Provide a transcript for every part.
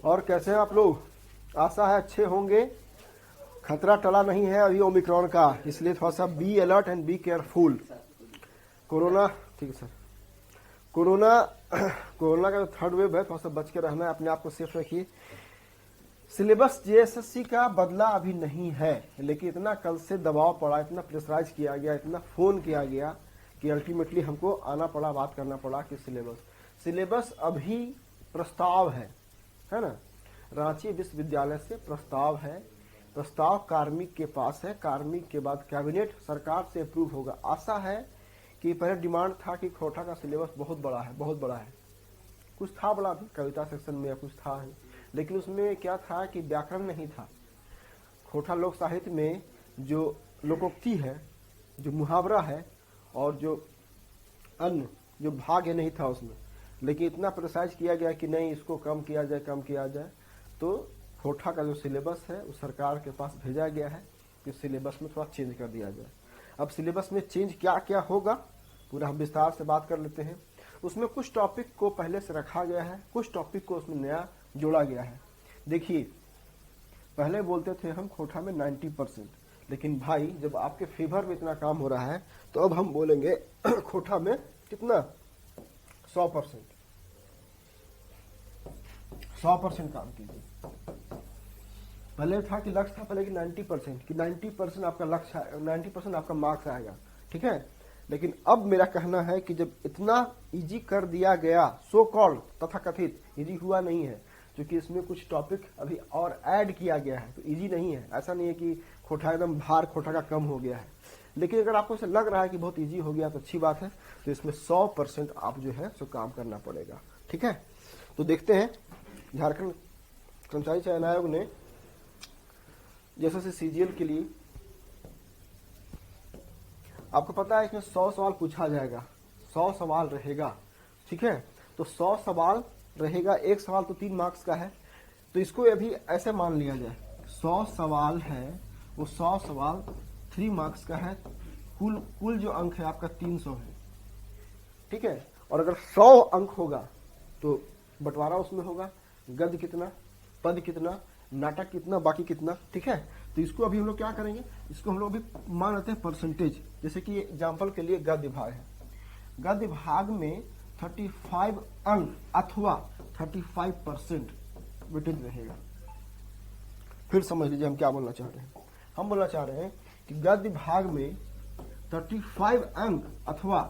और कैसे हैं आप लोग? आशा है अच्छे होंगे। खतरा टला नहीं है अभी ओमिक्रॉन का, इसलिए थोड़ा सा be alert and be careful. Corona, ठीक है सर, कोरोना कोरोना का जो थर्ड वेव है, थोड़ा सा बच के रहना है, अपने आप को सेफ रखिए। सिलेबस जेएसएससी का बदला अभी नहीं है, लेकिन इतना कल से दबाव पड़ा, इतना प्रेशराइज किया गया, इतना फोन किया गया कि अल्टीमेटली हमको आना पड़ा, बात करना पड़ा कि सिलेबस अभी प्रस्ताव है ना। रांची विश्वविद्यालय से प्रस्ताव है, प्रस्ताव कार्मिक के पास है, कार्मिक के बाद कैबिनेट सरकार से अप्रूव होगा। आशा है कि पहले डिमांड था कि खोटा का सिलेबस बहुत बड़ा है, बहुत बड़ा है, कुछ था बड़ा भी कविता सेक्शन में या कुछ था है, लेकिन उसमें क्या था कि व्याकरण नहीं था। खोटा लोक साहित्य में जो लोकोक्ति है, जो मुहावरा है और जो अन्य जो भाग है नहीं था उसमें, लेकिन इतना प्रेसाइज किया गया कि नहीं इसको कम किया जाए, कम किया जाए। तो खोटा का जो सिलेबस है वो सरकार के पास भेजा गया है कि सिलेबस में थोड़ा चेंज कर दिया जाए। अब सिलेबस में चेंज क्या क्या होगा पूरा हम विस्तार से बात कर लेते हैं। उसमें कुछ टॉपिक को पहले से रखा गया है, कुछ टॉपिक को उसमें नया जोड़ा गया है। देखिए, पहले बोलते थे हम खोटा में 90%, लेकिन भाई जब आपके फेवर में इतना काम हो रहा है तो अब हम बोलेंगे खोटा में कितना 100%। 100% काम कीजिए। पहले था कि लक्ष्य था पहले कि 90%, कि 90% आपका लक्ष्य, 90% आपका मार्क्स आएगा, ठीक है। लेकिन अब मेरा कहना है कि जब इतना इजी कर दिया गया, सो कॉल्ड तथाकथित, इजी हुआ नहीं है क्योंकि इसमें कुछ टॉपिक अभी और ऐड किया गया है, तो इजी नहीं है। ऐसा नहीं है कि खोटा एकदम भार खोटा का कम हो गया है, लेकिन अगर आपको ऐसा लग रहा है कि बहुत इजी हो गया तो अच्छी बात है। तो इसमें 100% आप जो है सो काम करना पड़ेगा, ठीक है। तो देखते हैं, झारखंड कर्मचारी चयन आयोग ने जैसे सीजीएल के लिए, आपको पता है इसमें 100 सवाल पूछा जाएगा, 100 सवाल रहेगा, ठीक है। तो 100 सवाल रहेगा, एक सवाल तो 3 मार्क्स का है, तो इसको अभी ऐसे मान लिया जाए 100 सवाल है, वो 100 सवाल 3 मार्क्स का है, कुल जो अंक है आपका 300 है, ठीक है। और अगर 100 अंक होगा तो बंटवारा उसमें होगा, गद्य कितना, पद कितना, नाटक कितना, बाकी कितना, ठीक है। तो इसको अभी हम लोग क्या करेंगे, इसको हम लोग अभी मान लेते हैं परसेंटेज। जैसे कि एग्जाम्पल के लिए गद्य भाग है, गद्य भाग में 35 अंक अथवा 35% वेटेज रहेगा। फिर समझ लीजिए हम क्या बोलना चाह रहे हैं। हम बोलना चाह रहे हैं कि गद्य भाग में 35 अंक अथवा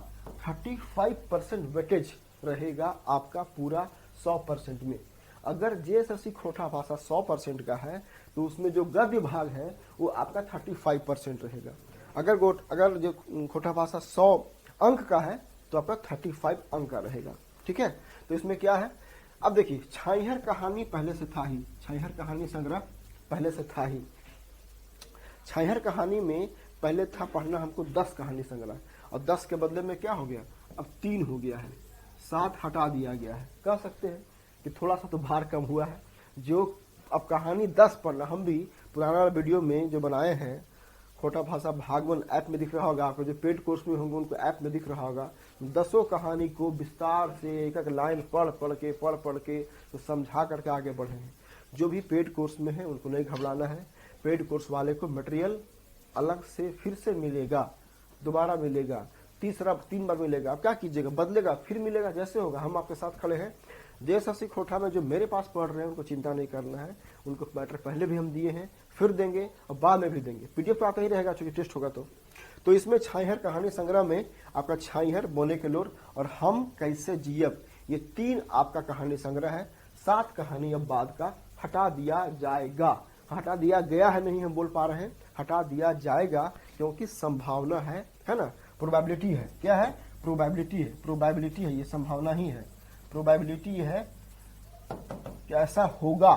35% वेटेज रहेगा आपका पूरा 100% में। अगर जेएसएससी खोटा भाषा 100% का है तो उसमें जो गद्य भाग है वो आपका 35% रहेगा। अगर जो खोटा भाषा 100 अंक का है तो आपका 35 अंक का रहेगा, ठीक है। तो इसमें क्या है, अब देखिए, छाइहर कहानी पहले से था ही, छाइहर कहानी संग्रह पहले से था ही। छाइहर कहानी में पहले था पढ़ना हमको 10 कहानी संग्रह, और 10 के बदले में क्या हो गया, अब 3 हो गया है, 7 हटा दिया गया है। कह सकते हैं कि थोड़ा सा तो भार कम हुआ है। जो अब कहानी 10 पढ़ना, हम भी पुराना वीडियो में जो बनाए हैं, खोटा भाषा भागवन ऐप में दिख रहा होगा आपको, जो पेड कोर्स में होंगे उनको ऐप में दिख रहा होगा। 10 कहानी को विस्तार से एक एक लाइन पढ़ पढ़ के तो समझा करके आगे बढ़े हैं। जो भी पेड कोर्स में है उनको नहीं घबराना है, पेड कोर्स वाले को मटेरियल अलग से फिर से मिलेगा, दोबारा मिलेगा, 3 बार मिलेगा। आप क्या कीजिएगा, बदलेगा, फिर मिलेगा, जैसे होगा। हम आपके साथ खड़े हैं। जेएसएससी खोटा में जो मेरे पास पढ़ रहे हैं उनको चिंता नहीं करना है, उनको मैटर पहले भी हम दिए हैं, फिर देंगे और बाद में भी देंगे। पीडीएफ तो आता ही रहेगा चूंकि टेस्ट होगा। तो इसमें छाइहर कहानी संग्रह में आपका छाइहर, बोले के लोर और हम कैसे जियब, ये 3 आपका कहानी संग्रह है। 7 कहानी अब बाद का हटा दिया जाएगा। हटा दिया गया है नहीं हम बोल पा रहे हैं, हटा दिया जाएगा क्योंकि संभावना है ना, प्रोबेबिलिटी है। क्या है, प्रोबेबिलिटी है, ये संभावना ही है, प्रोबेबिलिटी है कि ऐसा होगा,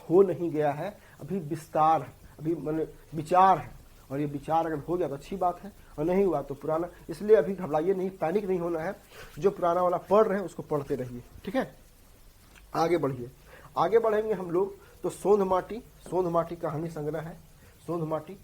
हो नहीं गया है, अभी विस्तार है, अभी मैंने विचार है, और ये विचार अगर हो गया तो अच्छी बात है, और नहीं हुआ तो पुराना। इसलिए अभी घबराइए नहीं, पैनिक नहीं होना है। जो पुराना वाला पढ़ रहे हैं उसको पढ़ते रहिए, ठीक है। आगे बढ़िए, आगे बढ़ेंगे हम लोग तो सोंध माटी कहानी संग्रह है, सोंध माटी,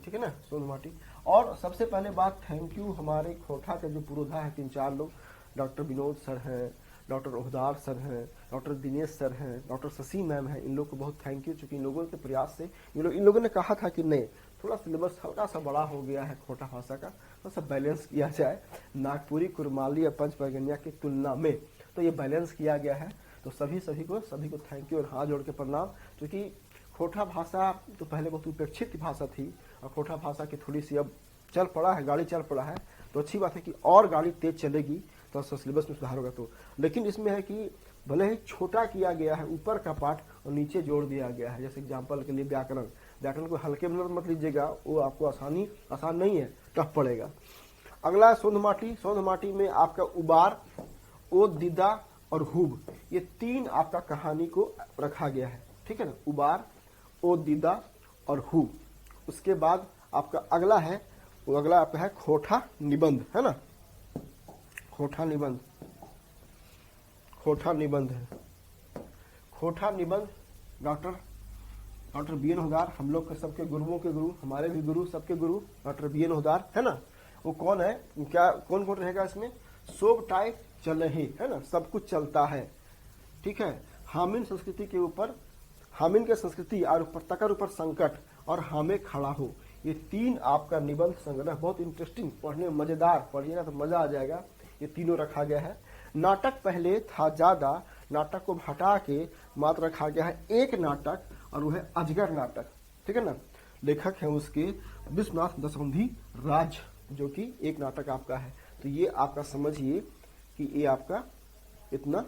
ठीक है ना, सोंध माटी। और सबसे पहले बात, थैंक यू हमारे खोटा के जो पुरोधा है 3-4 लोग, डॉक्टर विनोद सर हैं, डॉक्टर ओहदार सर हैं, डॉक्टर दिनेश सर हैं, डॉक्टर शशि मैम हैं, इन लोग को बहुत थैंक यू, चूँकि इन लोगों के प्रयास से इन लोगों ने कहा था कि नहीं थोड़ा सिलेबस हल्का सा बड़ा हो गया है खोटा भाषा का, थोड़ा सा बैलेंस किया जाए नागपुरी, कुरमाली या पंच परगनिया की तुलना में, तो ये बैलेंस किया गया है। तो सभी को थैंक यू और हाथ जोड़ के प्रणाम, क्योंकि खोटा भाषा तो पहले बहुत उपेक्षित भाषा थी और खोटा भाषा की थोड़ी सी अब चल पड़ा है, गाड़ी चल पड़ा है, तो अच्छी बात है कि और गाड़ी तेज चलेगी तो सिलेबस में सुधार होगा। तो लेकिन इसमें है कि भले ही छोटा किया गया है ऊपर का पार्ट और नीचे जोड़ दिया गया है। जैसे एग्जाम्पल के लिए व्याकरण को हल्के में मत लीजिएगा, वो आपको आसान नहीं है, टफ पड़ेगा। अगला है सोंध माटी में आपका उबार, ओ दीदा और हुब, ये तीन आपका कहानी को रखा गया है, ठीक है ना, उबार, ओ दीदा और हुब। उसके बाद आपका अगला है, वो अगला आपका है खोटा निबंध, है ना, खोटा निबंध है। खोटा निबंध डॉक्टर बी एन होदार, हम लोग के सबके गुरुओं के गुरु, हमारे भी गुरु, सबके गुरु डॉक्टर बी एन होदार, है ना। वो कौन है, क्या कौन रहेगा इसमें, सोब टाई चल रही, है ना, सब कुछ चलता है, ठीक है। हामिन संस्कृति के ऊपर, हामिन के संस्कृति और तकर ऊपर संकट और हामे खड़ा हो, ये तीन आपका निबंध संग्रह बहुत इंटरेस्टिंग, पढ़ने में मजेदार, पढ़िएगा तो मजा आ जाएगा। ये तीनों रखा गया है। नाटक पहले था ज्यादा, नाटक को हटा के मात्र रखा गया है एक नाटक और वो है अजगर नाटक, ठीक है ना। लेखक है उसके विश्वनाथ दशरंधी राज, जो कि एक नाटक आपका है। तो ये आपका समझिए कि ये आपका इतना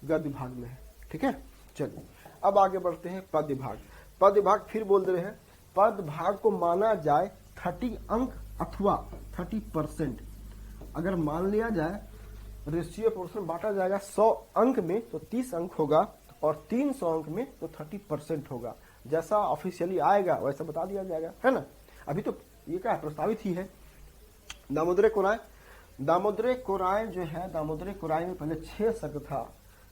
गद्य भाग में है, ठीक है। चलिए अब आगे बढ़ते हैं पद्य भाग। पद्य भाग फिर बोल रहे हैं, पद्य भाग को माना जाए 30 अंक अथवा 30%। अगर मान लिया जाए रेशियो पोर्शन बांटा जाएगा 100 अंक में तो 30 अंक होगा और 300 अंक में तो 30% होगा। जैसा ऑफिशियली आएगा वैसा बता दिया जाएगा, है ना। अभी तो ये क्या प्रस्तावित ही है। दामोदर कोराय जो है, दामोदर कोराय में पहले 6 सर्ग था,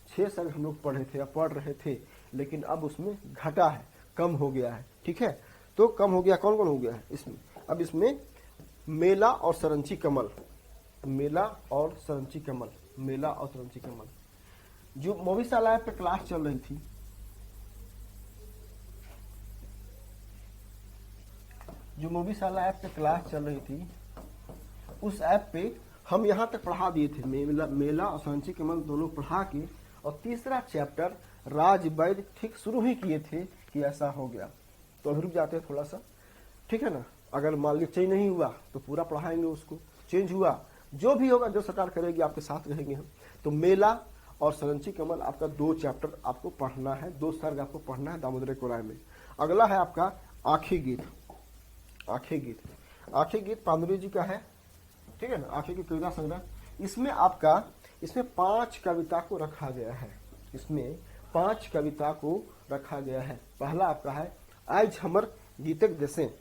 6 सर्ग हम लोग पढ़े थे या पढ़ रहे थे, लेकिन अब उसमें घटा है, कम हो गया है, ठीक है। तो कम हो गया, कौन कौन हो गया है इसमें, अब इसमें मेला और सरंची कमल, मेला और सरंची कमल, मेला और सरंची कमल। जो मोवीशाला पे क्लास चल रही थी, जो मोवीशाला ऐप पे क्लास चल रही थी, उस ऐप पे हम यहाँ तक पढ़ा दिए थे, मेला और सरंची कमल दोनों पढ़ा के, और तीसरा चैप्टर राज वैद्य ठीक शुरू ही किए थे कि ऐसा हो गया, तो अभी रुक जाते हैं थोड़ा सा, ठीक है ना। अगर मान लीजिए चेंज नहीं हुआ तो पूरा पढ़ाएंगे उसको, चेंज हुआ जो भी होगा, जो सरकार करेगी आपके साथ रहेंगे हम। तो मेला और सरंची कमल आपका 2 चैप्टर आपको पढ़ना है, 2 सर्ग आपको पढ़ना है दामोदर कोराय में। अगला है आपका आँखी गीत। आँखी गीत पांडुरंग जी का है, ठीक है ना, आँखी की कविता संग्रह। इसमें 5 कविता को रखा गया है, इसमें 5 कविता को रखा गया है। पहला आपका है आइज हमर गीतक देसे,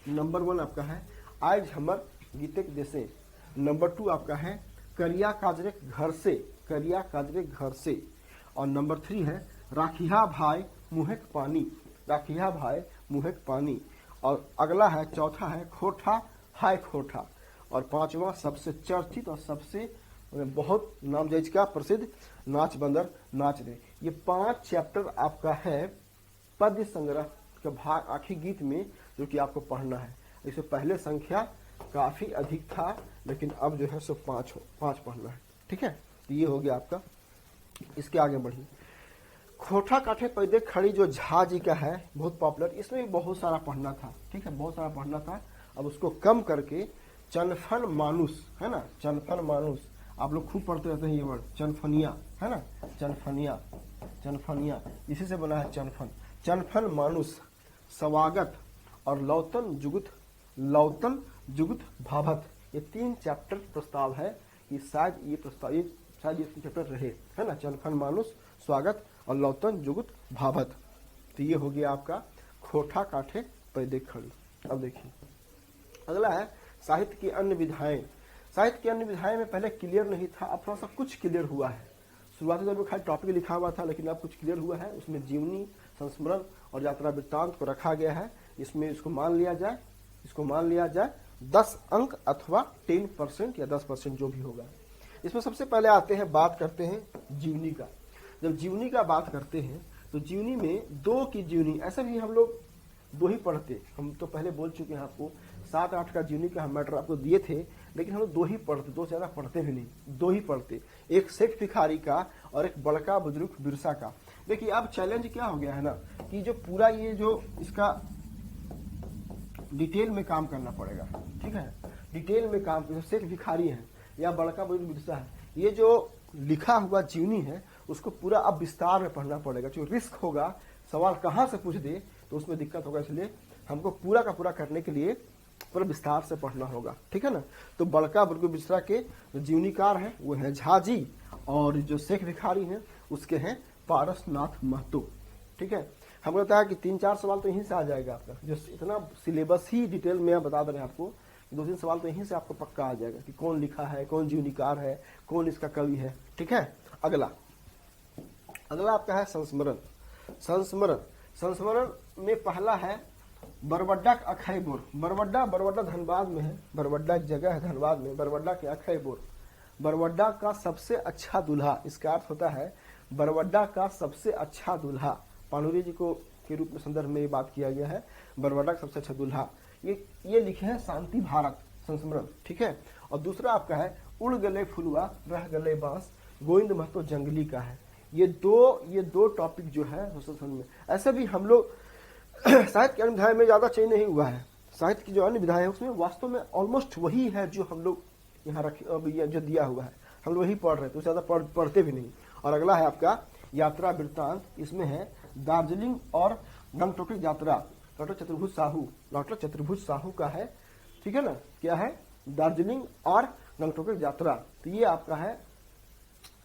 नंबर 1 आपका है आइज हमर गीतक देसे। नंबर 2 आपका है करिया काजरे घर से, करिया काजरे घर से। और नंबर 3 है राखिया भाई मुहेक पानी, राखिया भाई मुहेक पानी। और अगला है, चौथा है खोठा हाय खोठा। और 5वां सबसे चर्चित और सबसे बहुत नामजैज का प्रसिद्ध नाच बंदर नाच रे। ये 5 चैप्टर आपका है पद्य संग्रह का भाग आँखी गीत में, जो कि आपको पढ़ना है। इससे पहले संख्या काफी अधिक था, लेकिन अब जो है सो 5 पढ़ना है, ठीक है। तो ये हो गया आपका। इसके आगे बढ़िए, खोठा काठे पैदे खड़ी जो झा जी का है, बहुत पॉपुलर, इसमें भी बहुत सारा पढ़ना था, ठीक है, बहुत सारा पढ़ना था। अब उसको कम करके चनफन मानुस, है ना, चनफन मानुस, आप लोग खूब पढ़ते रहते हैं ये वर्ड, चनफनिया, है ना, चनफनिया इसी से बना है चनफन। चनफन मानुस, स्वागत और लौतन जुगुत भाभत, ये 3 चैप्टर प्रस्ताव है कि शायद ये चैप्टर रहे, है ना, चनफन मानुस, स्वागत और लौतन जुगुत भाभत। तो ये हो गया आपका खोठा काठे पैदे खड़ी। अब देखिए अगला है साहित्य की अन्य विधाएं। साहित्य की अन्य विधाएं में पहले क्लियर नहीं था, अब थोड़ा सा कुछ क्लियर हुआ है। शुरुआती दौर में खाली टॉपिक लिखा हुआ था, लेकिन अब कुछ क्लियर हुआ है। उसमें जीवनी, संस्मरण और यात्रा वृत्तांत को रखा गया है। इसमें इसको मान लिया जाए 10 अंक अथवा 10% या 10% जो भी होगा। इसमें सबसे पहले आते हैं, बात करते हैं जीवनी का। जब जीवनी का बात करते हैं तो जीवनी में 2 की जीवनी, ऐसा भी हम लोग 2 ही पढ़ते, हम तो पहले बोल चुके हैं आपको 7-8 का जीवनी का हम मैटर आपको दिए थे, लेकिन हम लोग 2 ही पढ़ते, 2 से ज्यादा पढ़ते भी नहीं, 2 ही पढ़ते, एक शेख भिखारी का और एक बड़का बुजुर्ग बिरसा का। देखिए अब चैलेंज क्या हो गया है ना कि जो पूरा ये जो इसका डिटेल में काम करना पड़ेगा, ठीक है, डिटेल में काम, जो शेख भिखारी है या बड़का बुजुर्ग बिरसा है, ये जो लिखा हुआ जीवनी है उसको पूरा अब विस्तार में पढ़ना पड़ेगा। जो रिस्क होगा सवाल कहाँ से पूछ दे तो उसमें दिक्कत होगा, इसलिए हमको पूरा का पूरा करने के लिए पूरा विस्तार से पढ़ना होगा, ठीक है ना। तो बड़का बुजुर्ग बिरसा के जो जीवनीकार हैं वो है झा जी, और जो शेख भिखारी हैं उसके हैं पारसनाथ महतो, ठीक है। हमको लगता है कि 3-4 सवाल तो यहीं से आ जाएगा आपका, जो इतना सिलेबस ही डिटेल में आप बता दे रहे हैं आपको, 2-3 सवाल तो यहीं से आपको पक्का आ जाएगा कि कौन लिखा है, कौन जीवनीकार है, कौन इसका कवि है, ठीक है। अगला आपका है संस्मरण। संस्मरण में पहला है बरवड्डा का अखय बोर। बरवड्डा धनबाद में है, बरवड्डा एक जगह है धनबाद में, बरवड्डा के अखय बोर, बरवड्डा का सबसे अच्छा दूल्हा। इसका अर्थ होता है बरवड्डा का सबसे अच्छा दूल्हा, पाणुरी जी को के रूप में संदर्भ में ये बात किया गया है, बरवड्डा का सबसे अच्छा दूल्हा। ये लिखे हैं शांति भारत संस्मरण, ठीक है। और दूसरा आपका है उड़ गले फुलवा रह गले बांस, गोविंद महतो जंगली का है। ये दो टॉपिक जो है में, ऐसे भी हम लोग साहित्य के अन्य विधाएं में ज्यादा चेंज नहीं हुआ है, साहित्य की जो अन्य विधाएं है उसमें वास्तव में ऑलमोस्ट वही है जो हम लोग यहाँ रखे, जो दिया हुआ है हम लोग वही पढ़ रहे थे, उससे ज्यादा पढ़ते भी नहीं। और अगला है आपका यात्रा वृत्तांत, इसमें है दार्जिलिंग और गंगटोक की यात्रा, डॉक्टर चतुर्भुज साहू का है, ठीक है ना। क्या है, दार्जिलिंग और गंगटोक की यात्रा, तो ये आपका है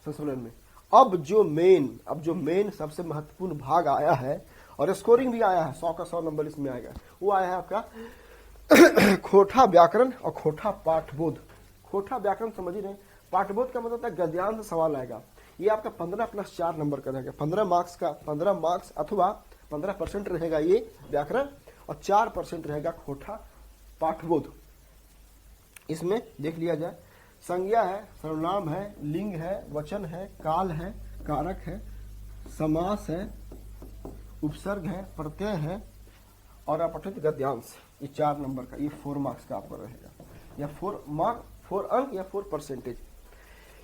संस्मरण में। अब जो मेन सबसे महत्वपूर्ण भाग आया है और स्कोरिंग भी आया है, 100 का 100 नंबर इसमें आएगा, वो आया है आपका खोटा व्याकरण और खोटा पाठबोध। खोटा व्याकरण समझ ही रहे, पाठबोध का मतलब गद्यांश सवाल आएगा, ये आपका 15+4 नंबर का रहेगा, 15 मार्क्स अथवा 15% रहेगा ये व्याकरण और 4% रहेगा खोटा पाठबोध। इसमें देख लिया जाए, संज्ञा है, सर्वनाम है, लिंग है, वचन है, काल है, कारक है, समास है, उपसर्ग है, प्रत्यय है और अपठित गद्यांश, ये 4 नंबर का, ये 4 मार्क्स का आपका रहेगा, या 4 अंक या 4%।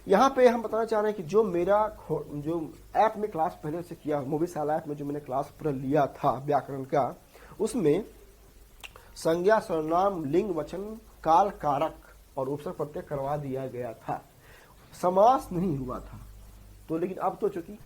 यहाँ पे हम बताना चाह रहे हैं कि जो मेरा जो ऐप में क्लास पहले से किया, मोबीशाला ऐप में जो मैंने क्लास पूरा लिया था व्याकरण का, उसमें संज्ञा, सर्वनाम, लिंग, वचन, काल, कारक और उपसर्ग प्रत्यय करवा दिया गया था, समास नहीं हुआ था। तो लेकिन अब तो चूंकि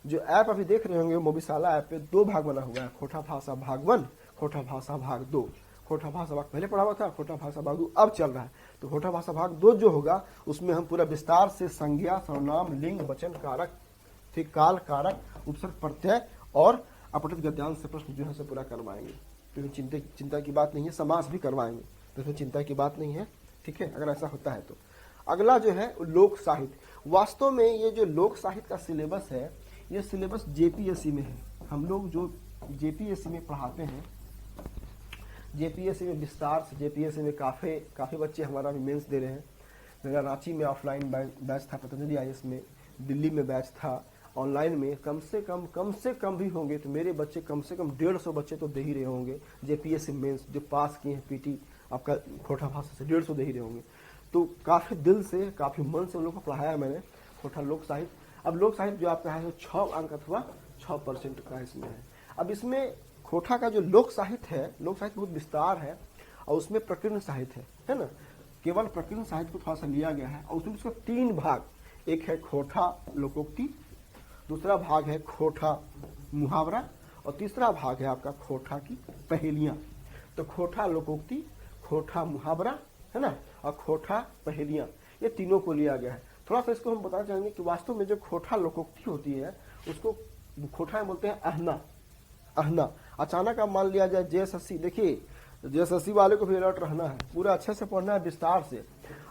जो ऐप अभी देख रहे होंगे मोबीशाला ऐप पे 2 भाग बना हुआ है, खोटा भाषा भाग 1, खोटा भाषा भाग 2। खोटा भाषा भाग पहले पढ़ा हुआ था, खोटा भाषा भाग 2 अब चल रहा है। तो खोटा भाषा भाग 2 जो होगा उसमें हम पूरा विस्तार से संज्ञा, सर्वनाम, लिंग, वचन, कारक, फिर काल, कारक, उपसर्ग प्रत्यय और अपठित गद्यांश से प्रश्न जो है से पूरा करवाएंगे। तो चिंता की बात नहीं है, समास भी करवाएंगे, तो इसमें चिंता की बात नहीं है, ठीक है, अगर ऐसा होता है तो। अगला जो है लोक साहित्य। वास्तव में ये जो लोक साहित्य का सिलेबस है, ये सिलेबस जेपीएससी में है। हम लोग जो जेपीएससी में पढ़ाते हैं, जेपीएससी में विस्तार से, जेपीएससी में काफी बच्चे हमारा भी मेंस दे रहे हैं। मेरा रांची में ऑफलाइन बैच था, पतंजलि आईएएस में, दिल्ली में बैच था, ऑनलाइन में कम से कम भी होंगे तो मेरे बच्चे कम से कम 150 बच्चे तो दे ही रहे होंगे। जेपीएससी मेंस जो पास किए हैं पीटी आपका खोटा भाषा से 150 दे ही रहे होंगे। तो काफी दिल से, काफी मन से उन लोगों को पढ़ाया मैंने खोटा लोक साहित्य। अब लोक साहित्य जो आपका है 6 अंक अथवा 6% का इसमें है। अब इसमें खोटा का जो लोक साहित्य है, लोक साहित्य बहुत विस्तार है और उसमें प्रकीर्ण साहित्य है ना, केवल प्रकीर्ण साहित्य को थोड़ा सा लिया गया है और उसमें उसका 3 भाग, एक है खोटा लोकोक्ति, दूसरा भाग है खोटा मुहावरा और तीसरा भाग है आपका खोटा की पहेलियां। तो खोटा लोकोक्ति, खोटा मुहावरा है ना और खोटा पहेलियां, ये तीनों को लिया गया है। थोड़ा सा इसको हम बताना चाहेंगे कि वास्तव में जो खोटा लोकोक्ति होती है उसको खोटा बोलते हैं अहना। अचानक आप मान लिया जाए जेएसएससी, देखिए जेएसएससी वाले को भी अलर्ट रहना है, पूरा अच्छे से पढ़ना है विस्तार से।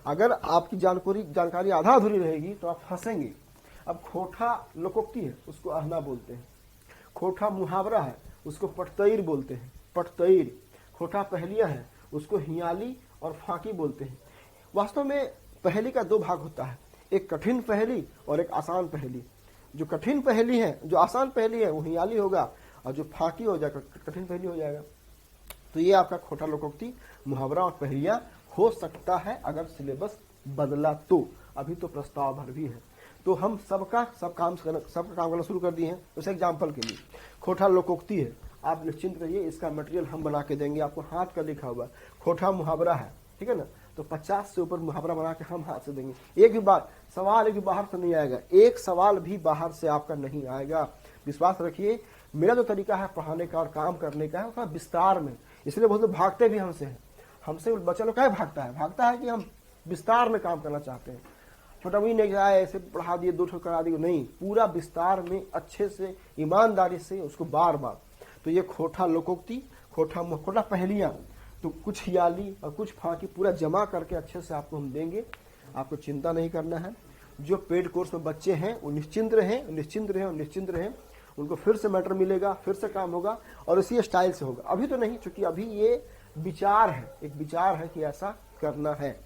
अगर आपकी जानकारी आधा अधूरी रहेगी तो आप फंसेंगे। अब खोटा लोकोक्ति है उसको अहना बोलते हैं, खोटा मुहावरा है उसको पटतईर बोलते हैं, पटतईर। खोटा पहेलियां है उसको हियाली और फाकी बोलते हैं। वास्तव में पहेली का 2 भाग होता है, एक कठिन पहेली और एक आसान पहेली। जो कठिन पहेली है, जो आसान पहेली है वो हियाली होगा, और जो फाकी हो जाएगा कठिन पहेली हो जाएगा। तो ये आपका खोटा लोकोक्ति, मुहावरा और पहेलियां हो सकता है अगर सिलेबस बदला तो। अभी तो प्रस्ताव भर भी है। तो हम सब काम करना शुरू कर दिए हैं। जैसे एग्जाम्पल के लिए खोटा लोकोक्ति है, आप निश्चिंत रहिए, इसका मटेरियल हम बना के देंगे आपको, हाथ का लिखा हुआ। खोटा मुहावरा है, ठीक है ना, तो 50 से ऊपर मुहावरा बना के हम हाथ से देंगे। एक भी बात सवाल एक भी बाहर से नहीं आएगा, एक सवाल भी बाहर से आपका नहीं आएगा, विश्वास रखिए। मेरा जो तरीका है पढ़ाने का और काम करने का है, थोड़ा विस्तार में, इसलिए बहुत लोग भागते भी हमसे हैं। हमसे बच्चा लोग क्या भागता है कि हम विस्तार में काम करना चाहते हैं। छोटा भी नहीं आए ऐसे पढ़ा दिए, 2 ठो करा दिए, नहीं, पूरा विस्तार में अच्छे से ईमानदारी से उसको बार बार। तो ये खोटा लोकोक्ति, खोटा पहेलियां, तो कुछ हियाली और कुछ फाकी पूरा जमा करके अच्छे से आपको हम देंगे। आपको चिंता नहीं करना है। जो पेड कोर्स में बच्चे हैं वो निश्चिंत रहें। उनको फिर से मैटर मिलेगा, फिर से काम होगा और इसी स्टाइल से होगा। अभी तो नहीं, चूंकि अभी ये विचार है, एक विचार है कि ऐसा करना है।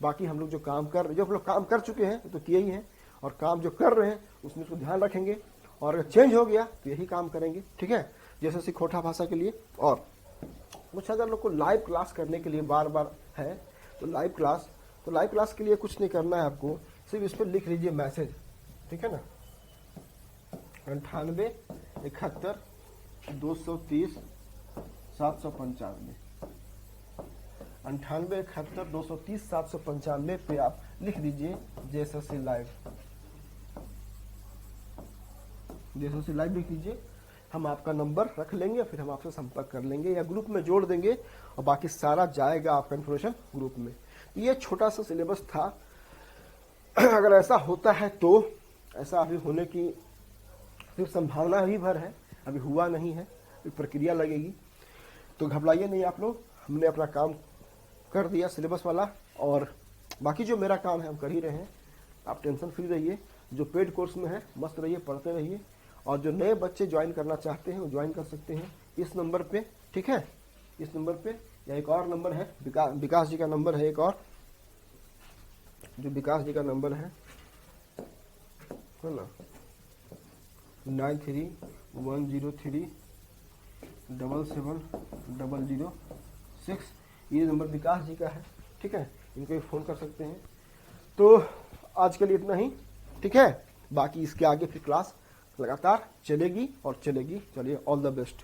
बाकी हम लोग जो लोग काम कर चुके हैं तो किए ही हैं, और काम जो कर रहे हैं उसमें उसको ध्यान रखेंगे, और अगर चेंज हो गया तो यही काम करेंगे, ठीक है। जैसे खोटा भाषा के लिए और कुछ अगर लोग को लाइव क्लास करने के लिए बार बार है, तो लाइव क्लास के लिए कुछ नहीं करना है आपको, सिर्फ इस पर लिख लीजिए मैसेज, ठीक है ना, 98 71 230 795, 98 71 230 795 पे आप लिख दीजिए जेएसएससी लाइव लिख दीजिए। हम आपका नंबर रख लेंगे, फिर हम आपसे संपर्क कर लेंगे या ग्रुप में जोड़ देंगे, और बाकी सारा जाएगा आपका इन्फॉर्मेशन ग्रुप में। ये छोटा सा सिलेबस था। अगर ऐसा होता है तो ऐसा अभी होने की सिर्फ संभावना ही भर है, अभी हुआ नहीं है, प्रक्रिया लगेगी। तो घबराइए नहीं आप लोग, हमने अपना काम कर दिया सिलेबस वाला, और बाकी जो मेरा काम है हम कर ही रहे हैं। आप टेंशन फ्री रहिए। जो पेड कोर्स में है मस्त रहिए, पढ़ते रहिए, और जो नए बच्चे ज्वाइन करना चाहते हैं वो ज्वाइन कर सकते हैं इस नंबर पे, ठीक है। इस नंबर पे, या एक और नंबर है, विकास जी का नंबर है एक और, जो विकास जी का नंबर है ना, 9310377006, ये नंबर विकास जी का है, ठीक है। इनको भी फोन कर सकते हैं। तो आज के लिए इतना ही, ठीक है। बाकी इसके आगे फिर क्लास लगातार चलेगी और चलेगी। चलिए, ऑल द बेस्ट।